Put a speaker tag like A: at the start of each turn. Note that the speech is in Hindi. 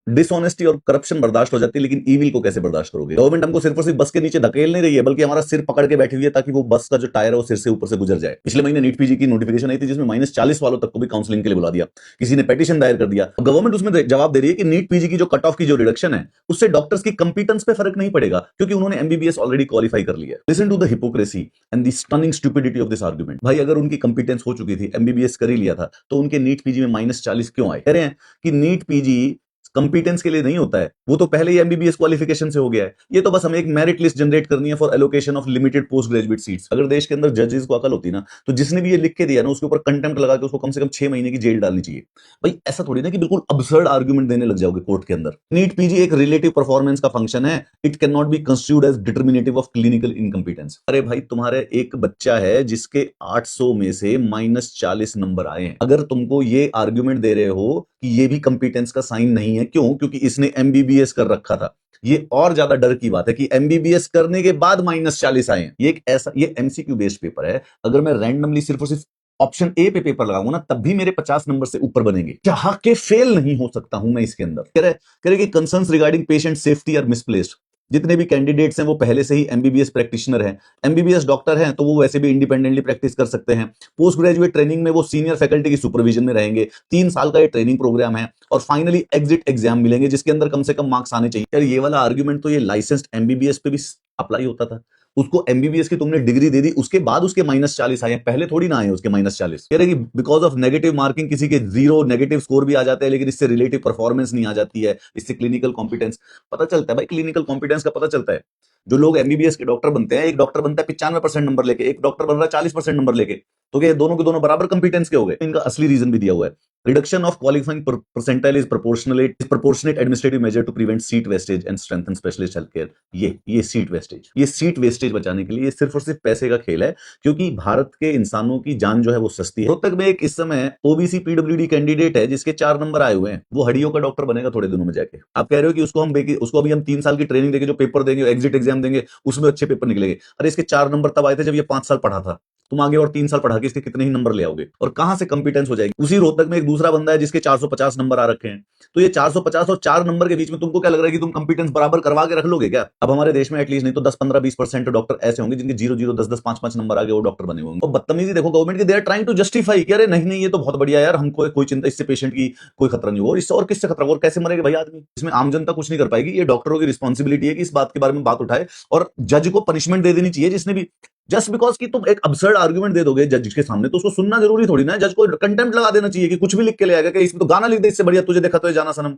A: डिसऑनेस्टी और करप्शन बर्दाश्त हो जाती है, लेकिन ईविल को कैसे बर्दाश्त करोगे? गवर्नमेंट हमको सिर्फ और सिर्फ बस के नीचे धकेल नहीं रही है, बल्कि हमारा सिर पकड़ के बैठी हुई है ताकि वो बस का जो टायर है वो सिर से ऊपर से गुजर जाए। पिछले महीने नीट पीजी की नोटिफिकेशन आई थी, जिसमें -40 वालों तक को भी काउंसलिंग के लिए बुला दिया, किसी ने पेटिशन दायर कर दिया। गवर्नमेंट उसमें जवाब दे रही है कि नीट पीजी की जो कट ऑफ की जो रिडक्शन है, उससे डॉक्टर्स की कंपिटेंस पे फर्क नहीं पड़ेगा, क्योंकि उन्होंने एमबीबीएस ऑलरेडी क्वालिफाई कर लिया है। Listen to the hypocrisy and the stunning stupidity of this argument. भाई अगर उनकी कंपिटेंस हो चुकी थी, एमबीबीएस कर ही लिया था, तो उनके नीट पीजी में -40 क्यों आए? कह रहे हैं कि नीट पीजी कंपिटेंस के लिए नहीं होता है, वो तो पहले ही एमबीबीएस क्वालिफिकेशन से हो गया है। ये तो बस हमें एक मेरिट लिस्ट जनरेट करनी है for allocation of limited post graduate seats. अगर देश के अंदर जजेस को अकल होती ना, तो जिसने भी ये लिख के दिया ना, उसके ऊपर कंटेम्प्ट लगा के उसको कम से कम 6 महीने की जेल डालनी चाहिए। भाई ऐसा थोड़ी ना कि बिल्कुल अब्सर्ड आर्गुमेंट देने लग जाओगे कोर्ट के अंदर। नीट पीजी एक रिलेटिव परफॉर्मेंस का फंक्शन है, it can not be constituted as determinative of clinical incompetence. अरे भाई तुम्हारे एक बच्चा है जिसके 800 में से -40 नंबर आए हैं, अगर तुमको ये आर्गुमेंट दे रहे हो कि ये भी कंपिटेंस का साइन नहीं है, क्यों? क्योंकि इसने एमबीबीएस कर रखा था। ये और ज्यादा डर की बात है कि एमबीबीएस करने के बाद -40 आए हैं। ये एक ऐसा, ये एमसीक्यू बेस्ड पेपर है। अगर मैं रैंडमली सिर्फ और सिर्फ ऑप्शन ए पे पेपर लगाऊंगा ना, तब भी मेरे 50 नंबर से ऊपर बनेंगे। चाह के फेल नहीं हो सकता हूं मैं इसके अंदर। कह रहे कि concerns regarding patient safety are misplaced. जितने भी कैंडिडेट्स हैं वो पहले से ही एमबीबीएस प्रैक्टिशनर हैं, एमबीबीएस डॉक्टर हैं, तो वो वैसे भी इंडिपेंडेंटली प्रैक्टिस कर सकते हैं। पोस्ट ग्रेजुएट ट्रेनिंग में वो सीनियर फैकल्टी की सुपरविजन में रहेंगे। 3 साल का ये ट्रेनिंग प्रोग्राम है, और फाइनली एग्जिट एग्जाम मिलेंगे जिसके अंदर कम से कम मार्क्स आने चाहिए। यार ये वाला आर्ग्यूमेंट तो ये लाइसेंस्ड एमबीबीएस पे भी अप्लाई होता था। उसको एमबीबीएस की तुमने डिग्री दे दी, उसके बाद उसके -40 आए, पहले थोड़ी ना आए उसके -40। कह रहे कि बिकॉज ऑफ नेगेटिव मार्किंग किसी के 0 नेगेटिव स्कोर भी आ जाते हैं, लेकिन इससे रिलेटिव परफॉर्मेंस नहीं आ जाती है, इससे क्लिनिकल कॉम्पिटेंस पता चलता है। भाई क्लिनिकल कॉम्पिटेंस का पता चलता है। जो लोग एमबीबीएस के डॉक्टर बनते हैं, एक डॉक्टर बनता है 95% नंबर लेके, एक डॉक्टर बन रहा है 40% नंबर लेके, तो क्या दोनों के दोनों बराबर कंपिटेंस के हो गए? इनका असली रीजन भी दिया हुआ है। Reduction of qualifying percentile is proportionate administrative measure to prevent seat wastage and strengthen specialist health care. ये सीट वेस्टेज बचाने के लिए ये सिर्फ और सिर्फ पैसे का खेल है, क्योंकि भारत के इंसानों की जान जो है वो सस्ती है। रोहतक में एक इस समय ओबीसी पीडब्ल्यूडी कैंडिडेट है जिसके 4 नंबर आए हुए हैं, वो हड्डियों का डॉक्टर बनेगा थोड़े दिनों में जाके। आप कह रहे हो कि उसको अभी हम 3 साल की ट्रेनिंग देके जो पेपर देंगे, एग्जिट एग्जाम देंगे, उसमें अच्छे पेपर निकलेंगे। अरे इसके 4 नंबर तब आए थे जब ये 5 साल पढ़ा था। तुम आगे और 3 साल पढ़ा के इसके कितने ही नंबर ले आओगे, और कहां से कंपिटेंस हो जाएगी? उसी रोहतक में एक दूसरा बंदा है जिसके 450 नंबर आ रखे हैं। तो ये 450 और 4 नंबर के बीच में तुमको क्या लग रहा है कि तुम कंपिटेंस बराबर करवा के रख लोगे क्या? अब हमारे देश में एटलीस्ट नहीं तो 10, 15, 20% डॉक्टर ऐसे होंगे जिनके 0, 0, 10, 10, 5, 5 नंबर आगे वो डॉक्टर बने होंगे। और बदतमीजी देखो गवर्नमेंट की, they are trying to justify कि अरे नहीं नहीं ये तो बहुत बढ़िया यार, हमको कोई चिंता, इससे पेशेंट की कोई खतरा नहीं हो। इससे और किससे खतरा, और कैसे मरेगा भाई आदमी? इसमें आम जनता कुछ नहीं कर पाएगी। ये डॉक्टरों की रिस्पॉन्सिबिलिटी है कि इस बात के बारे में बात उठाए, और जज को पनिशमेंट दे देनी चाहिए जिसने भी, जस्ट बिकॉज कि तुम एक अब्सर्ड आर्गुमेंट दे दोगे जज के सामने, तो उसको सुनना जरूरी थोड़ी ना है। जज को कंटेम्प्ट लगा देना चाहिए कि कुछ भी लिख के ले आएगा कि इसमें तो गाना लिख दे, इससे बढ़िया तुझे देखा तो ये जाना सनम।